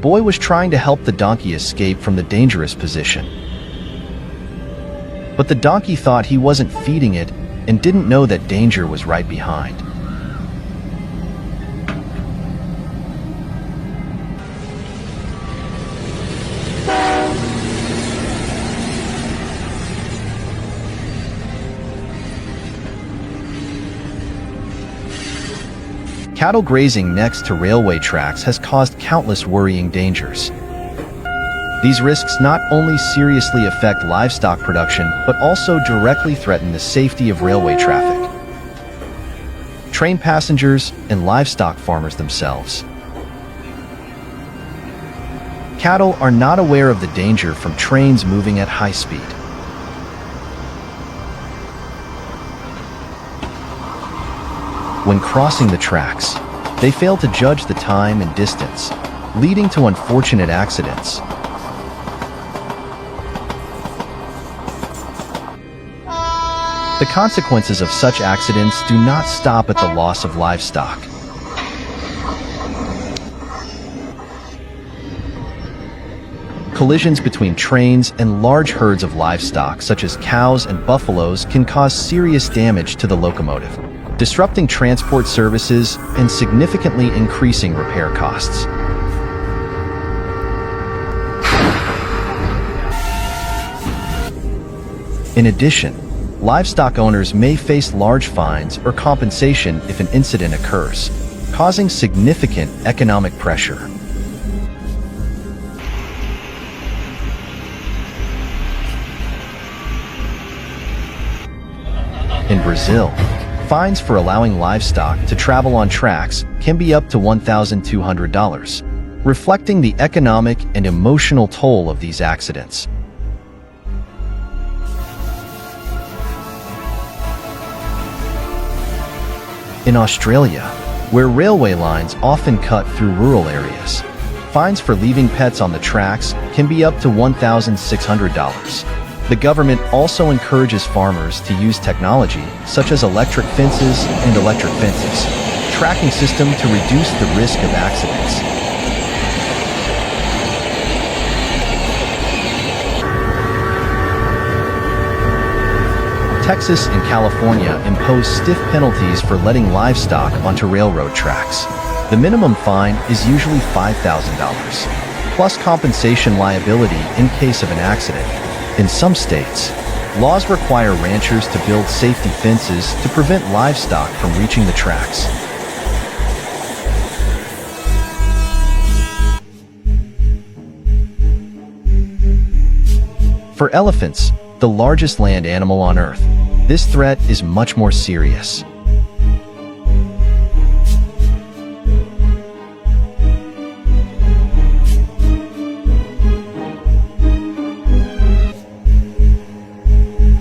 The boy was trying to help the donkey escape from the dangerous position. But the donkey thought he wasn't feeding it and didn't know that danger was right behind. Cattle grazing next to railway tracks has caused countless worrying dangers. These risks not only seriously affect livestock production, but also directly threaten the safety of railway traffic, train passengers, and livestock farmers themselves. Cattle are not aware of the danger from trains moving at high speed. When crossing the tracks, they fail to judge the time and distance, leading to unfortunate accidents. The consequences of such accidents do not stop at the loss of livestock. Collisions between trains and large herds of livestock, such as cows and buffaloes, can cause serious damage to the locomotive, disrupting transport services and significantly increasing repair costs. In addition, livestock owners may face large fines or compensation if an incident occurs, causing significant economic pressure. In Brazil, fines for allowing livestock to travel on tracks can be up to $1,200, reflecting the economic and emotional toll of these accidents. In Australia, where railway lines often cut through rural areas, fines for leaving pets on the tracks can be up to $1,600. The government also encourages farmers to use technology, such as electric fences and electric fences, tracking system to reduce the risk of accidents. Texas and California impose stiff penalties for letting livestock onto railroad tracks. The minimum fine is usually $5,000, plus compensation liability in case of an accident. In some states, laws require ranchers to build safety fences to prevent livestock from reaching the tracks. For elephants, the largest land animal on Earth, this threat is much more serious.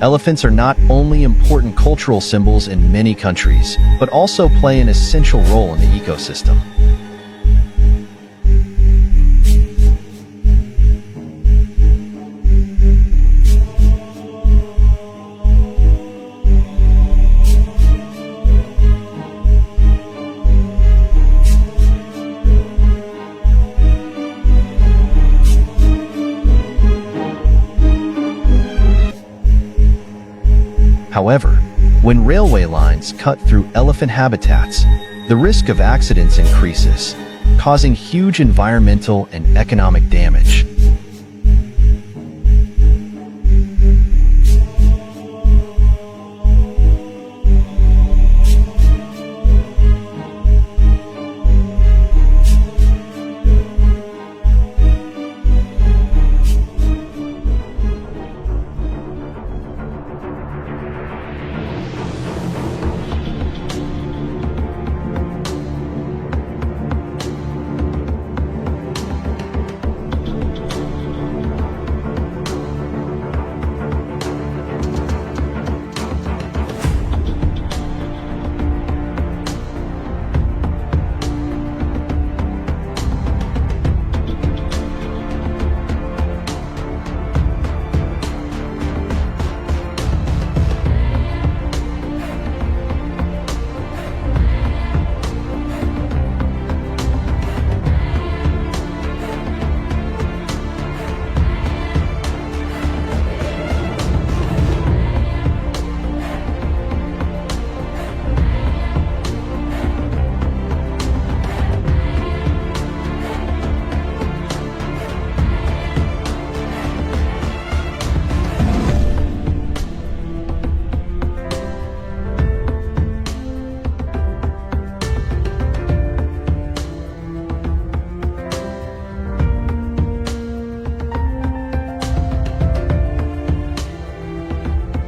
Elephants are not only important cultural symbols in many countries, but also play an essential role in the ecosystem. However, when railway lines cut through elephant habitats, the risk of accidents increases, causing huge environmental and economic damage.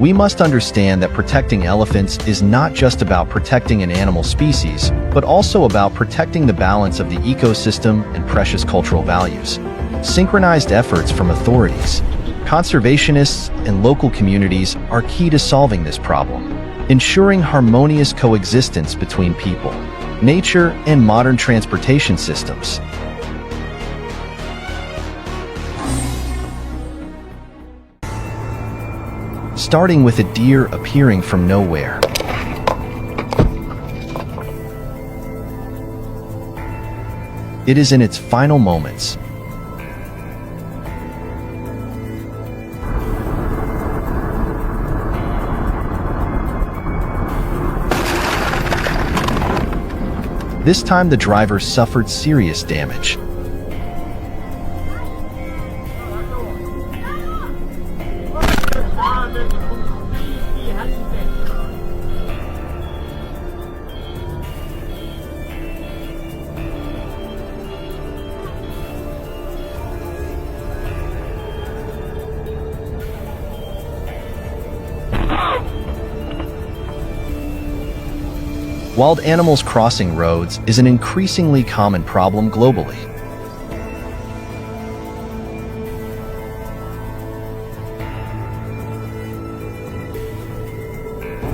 We must understand that protecting elephants is not just about protecting an animal species, but also about protecting the balance of the ecosystem and precious cultural values. Synchronized efforts from authorities, conservationists, and local communities are key to solving this problem, ensuring harmonious coexistence between people, nature, and modern transportation systems. Starting with a deer appearing from nowhere. It is in its final moments. This time the driver suffered serious damage. Wild animals crossing roads is an increasingly common problem globally.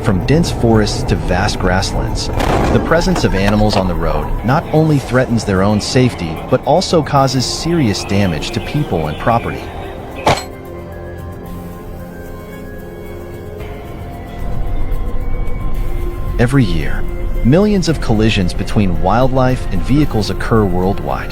From dense forests to vast grasslands, the presence of animals on the road not only threatens their own safety, but also causes serious damage to people and property. Every year, millions of collisions between wildlife and vehicles occur worldwide.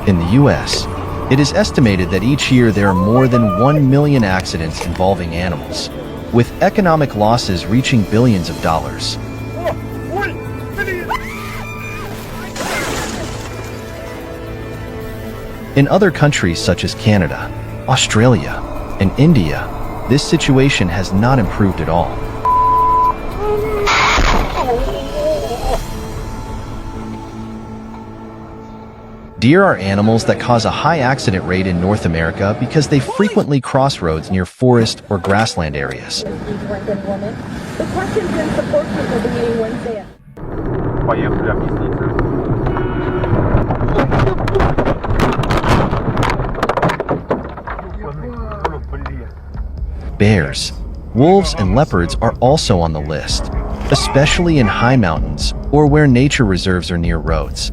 In the US, it is estimated that each year there are more than 1 million accidents involving animals, with economic losses reaching billions of dollars. In other countries such as Canada, Australia, and India, this situation has not improved at all. Deer are animals that cause a high accident rate in North America because they frequently cross roads near forest or grassland areas. Bears, wolves, and leopards are also on the list, especially in high mountains or where nature reserves are near roads.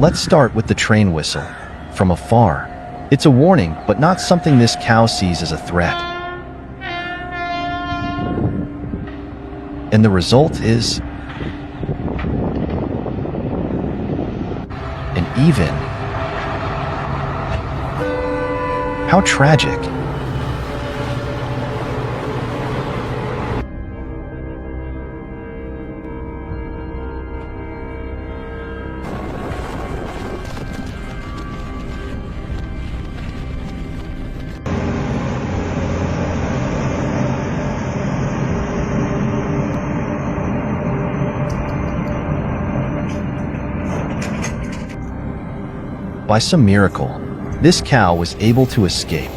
Let's start with the train whistle. From afar, it's a warning, but not something this cow sees as a threat. And the result is an even. How tragic. By some miracle, this cow was able to escape.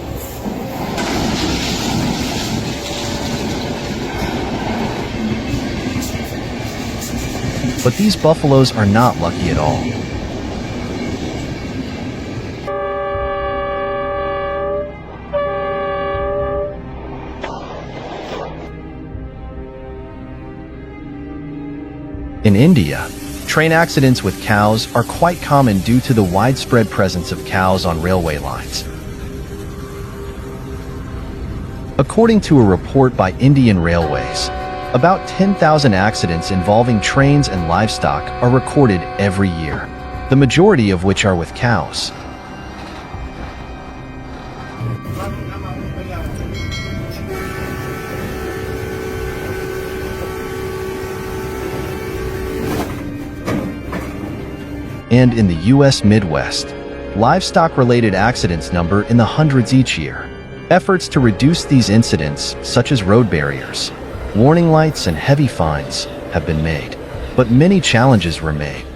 But these buffaloes are not lucky at all. In India, train accidents with cows are quite common due to the widespread presence of cows on railway lines. According to a report by Indian Railways, about 10,000 accidents involving trains and livestock are recorded every year, the majority of which are with cows. And in the U.S. Midwest, livestock-related accidents number in the hundreds each year. Efforts to reduce these incidents, such as road barriers, warning lights, and heavy fines, have been made, but many challenges remain.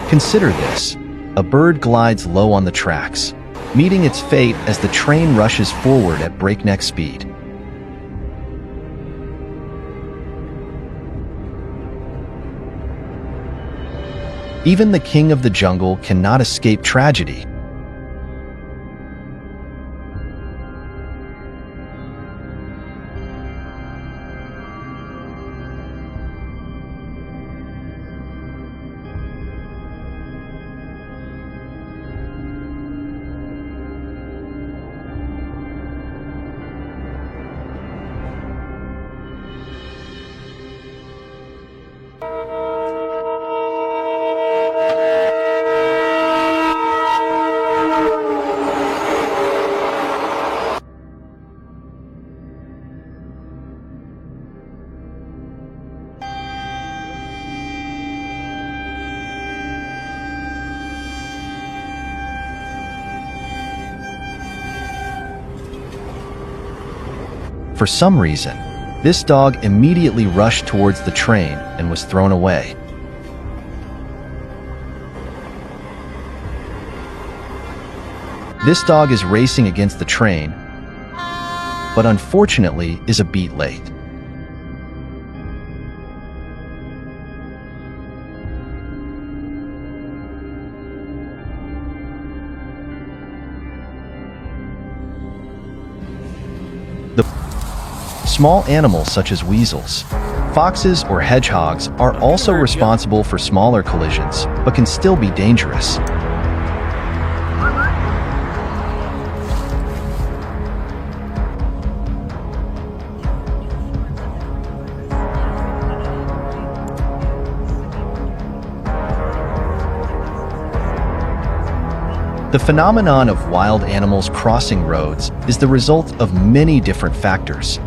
Consider this. A bird glides low on the tracks, meeting its fate as the train rushes forward at breakneck speed. Even the king of the jungle cannot escape tragedy. For some reason, this dog immediately rushed towards the train and was thrown away. This dog is racing against the train, but unfortunately is a beat late. Small animals such as weasels, foxes, or hedgehogs are also responsible for smaller collisions, but can still be dangerous. The phenomenon of wild animals crossing roads is the result of many different factors.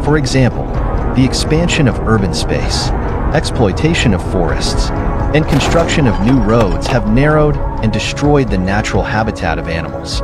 For example, the expansion of urban space, exploitation of forests, and construction of new roads have narrowed and destroyed the natural habitat of animals.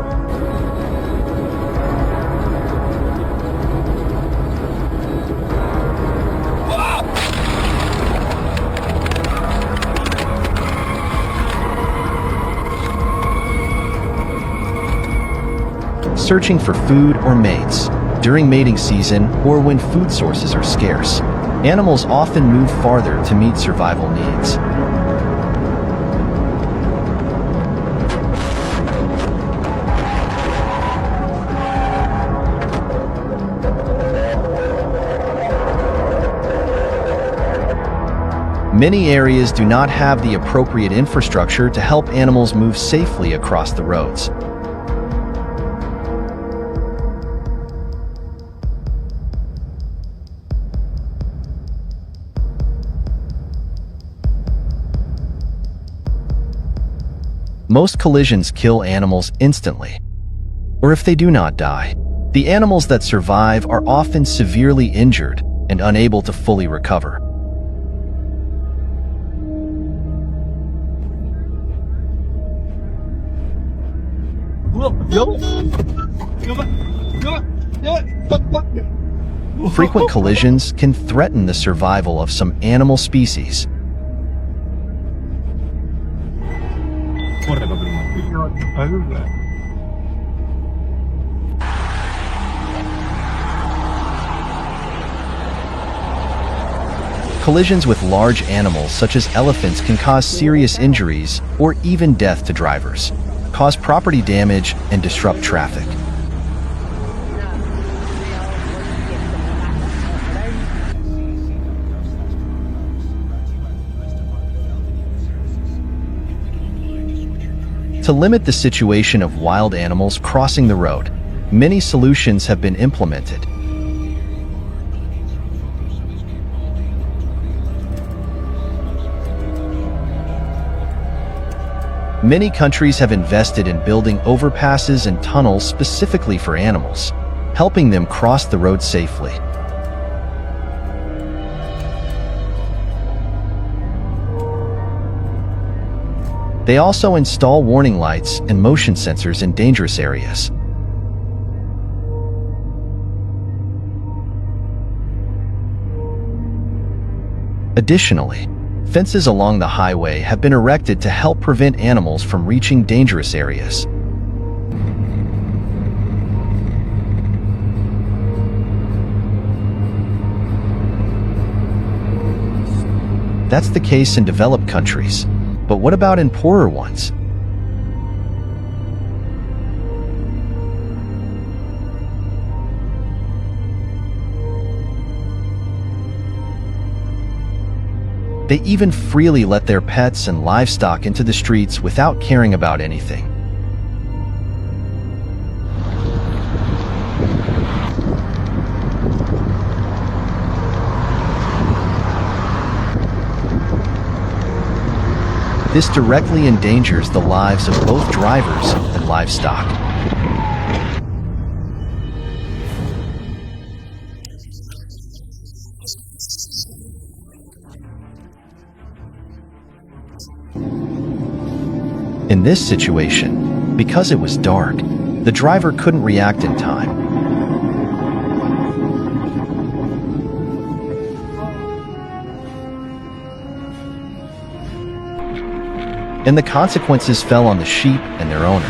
Searching for food or mates. During mating season or when food sources are scarce, animals often move farther to meet survival needs. Many areas do not have the appropriate infrastructure to help animals move safely across the roads. Most collisions kill animals instantly, or if they do not die, the animals that survive are often severely injured and unable to fully recover. Frequent collisions can threaten the survival of some animal species. Collisions with large animals such as elephants can cause serious injuries or even death to drivers, cause property damage, and disrupt traffic. To limit the situation of wild animals crossing the road, many solutions have been implemented. Many countries have invested in building overpasses and tunnels specifically for animals, helping them cross the road safely. They also install warning lights and motion sensors in dangerous areas. Additionally, fences along the highway have been erected to help prevent animals from reaching dangerous areas. That's the case in developed countries. But what about in poorer ones? They even freely let their pets and livestock into the streets without caring about anything. This directly endangers the lives of both drivers and livestock. In this situation, because it was dark, the driver couldn't react in time. And the consequences fell on the sheep and their owner.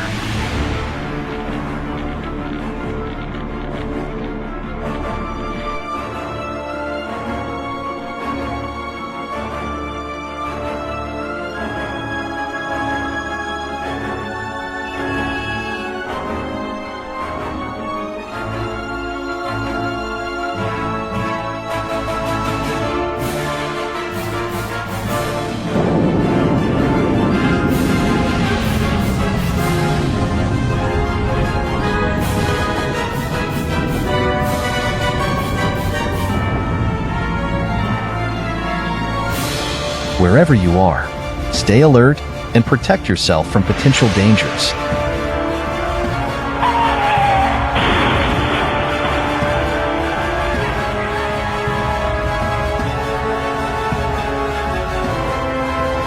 Wherever you are, stay alert and protect yourself from potential dangers.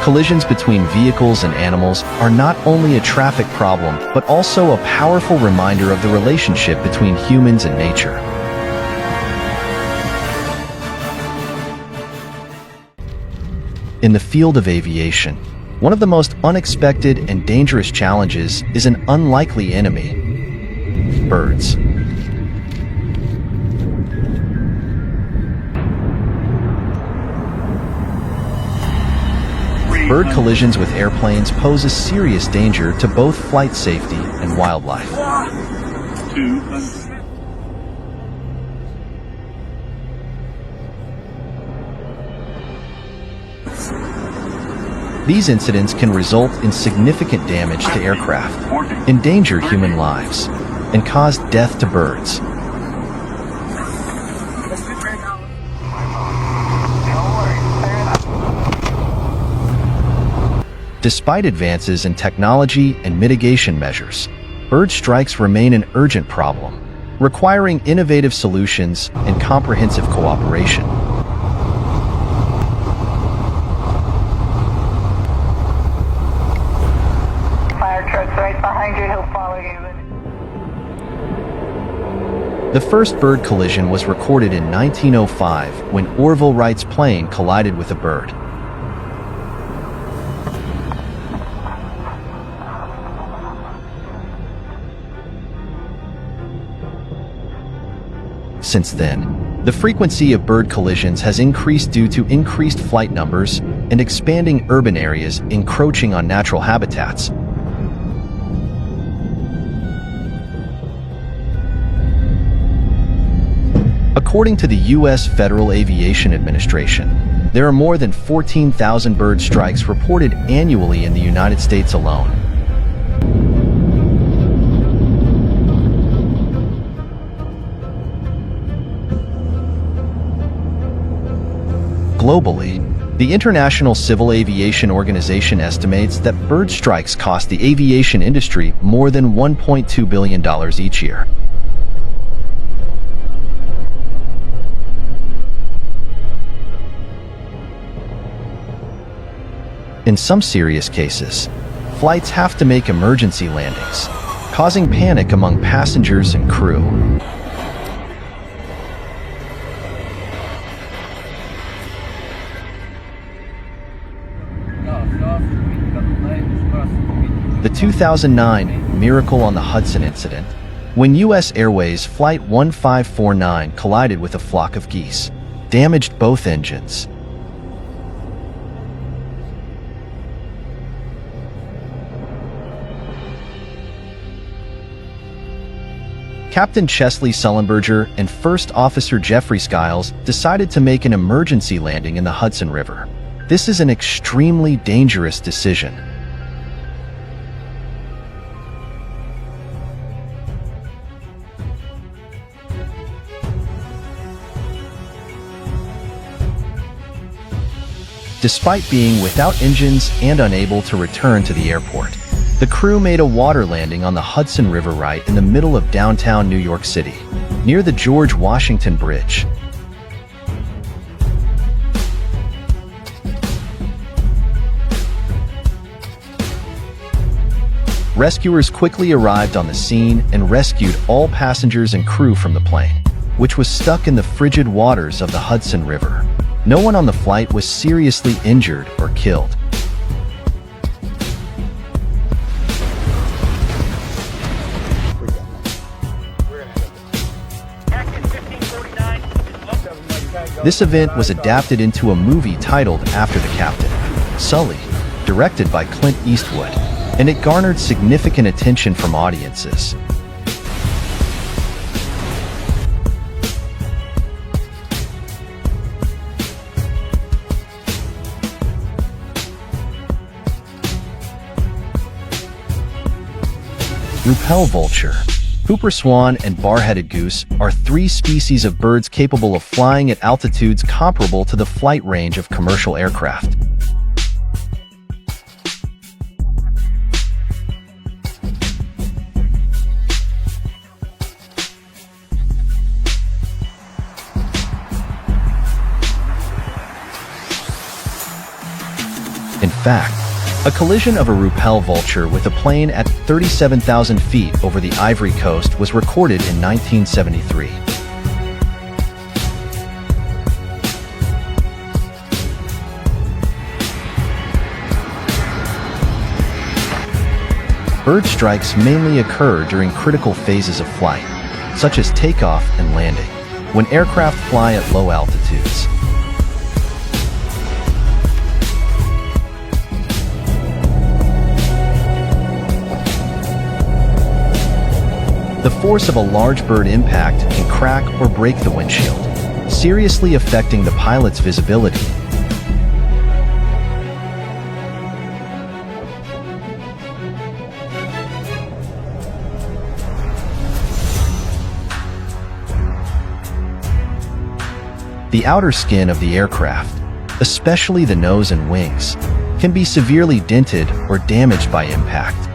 Collisions between vehicles and animals are not only a traffic problem, but also a powerful reminder of the relationship between humans and nature. In the field of aviation, one of the most unexpected and dangerous challenges is an unlikely enemy: birds. Bird collisions with airplanes pose a serious danger to both flight safety and wildlife. These incidents can result in significant damage to aircraft, endanger human lives, and cause death to birds. Despite advances in technology and mitigation measures, bird strikes remain an urgent problem, requiring innovative solutions and comprehensive cooperation. Fire trucks right behind you, he'll follow you. The first bird collision was recorded in 1905 when Orville Wright's plane collided with a bird. Since then, the frequency of bird collisions has increased due to increased flight numbers and expanding urban areas encroaching on natural habitats. According to the U.S. Federal Aviation Administration, there are more than 14,000 bird strikes reported annually in the United States alone. Globally, the International Civil Aviation Organization estimates that bird strikes cost the aviation industry more than $1.2 billion each year. In some serious cases, flights have to make emergency landings, causing panic among passengers and crew. The 2009 Miracle on the Hudson incident, when U.S. Airways Flight 1549 collided with a flock of geese, damaged both engines. Captain Chesley Sullenberger and First Officer Jeffrey Skiles decided to make an emergency landing in the Hudson River. This is an extremely dangerous decision. Despite being without engines and unable to return to the airport, the crew made a water landing on the Hudson River right in the middle of downtown New York City, near the George Washington Bridge. Rescuers quickly arrived on the scene and rescued all passengers and crew from the plane, which was stuck in the frigid waters of the Hudson River. No one on the flight was seriously injured or killed. This event was adapted into a movie titled after the captain, Sully, directed by Clint Eastwood, and it garnered significant attention from audiences. Rupel vulture, Hooper swan, and bar-headed goose are three species of birds capable of flying at altitudes comparable to the flight range of commercial aircraft. In fact, a collision of a Rupel vulture with a plane at 37,000 feet over the Ivory Coast was recorded in 1973. Bird strikes mainly occur during critical phases of flight, such as takeoff and landing, when aircraft fly at low altitudes. The force of a large bird impact can crack or break the windshield, seriously affecting the pilot's visibility. The outer skin of the aircraft, especially the nose and wings, can be severely dented or damaged by impact.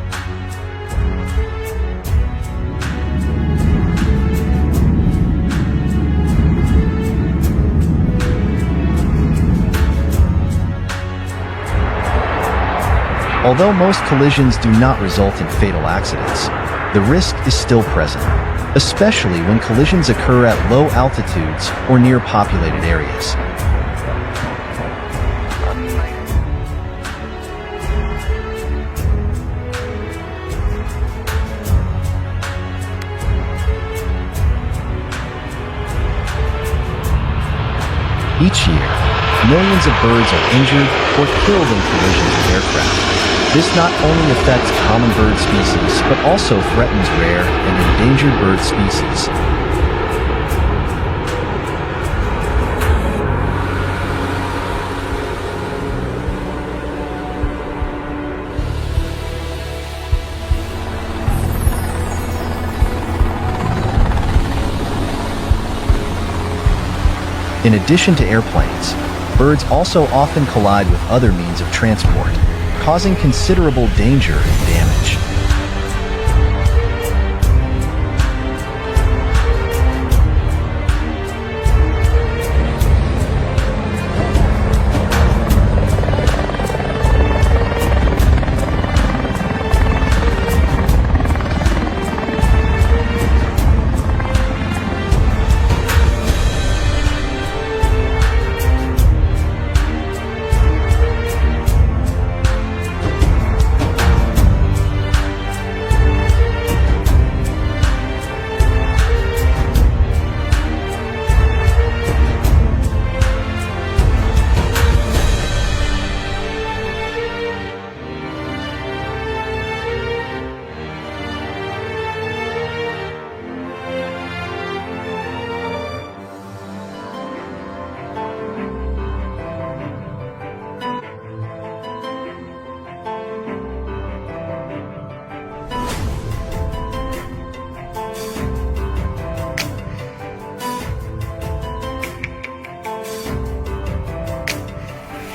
Although most collisions do not result in fatal accidents, the risk is still present. especially when collisions occur at low altitudes or near populated areas. Each year, millions of birds are injured or killed in collisions with aircraft. This not only affects common bird species, but also threatens rare and endangered bird species. In addition to airplanes, birds also often collide with other means of transport, causing considerable danger and damage.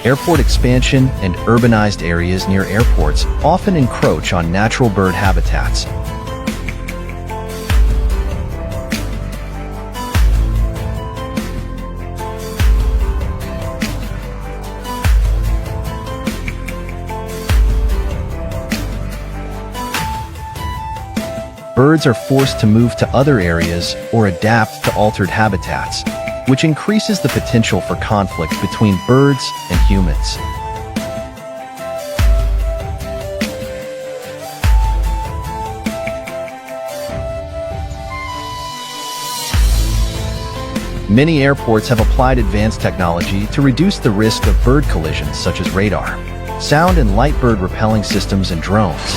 Airport expansion and urbanized areas near airports often encroach on natural bird habitats. Birds are forced to move to other areas or adapt to altered habitats, which increases the potential for conflict between birds and humans. Many airports have applied advanced technology to reduce the risk of bird collisions, such as radar, sound and light bird repelling systems, and drones.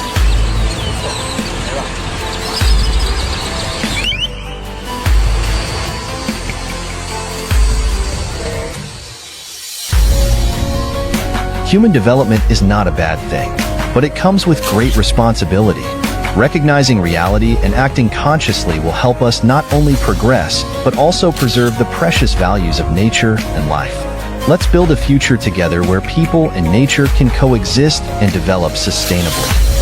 Human development is not a bad thing, but it comes with great responsibility. Recognizing reality and acting consciously will help us not only progress, but also preserve the precious values of nature and life. Let's build a future together where people and nature can coexist and develop sustainably.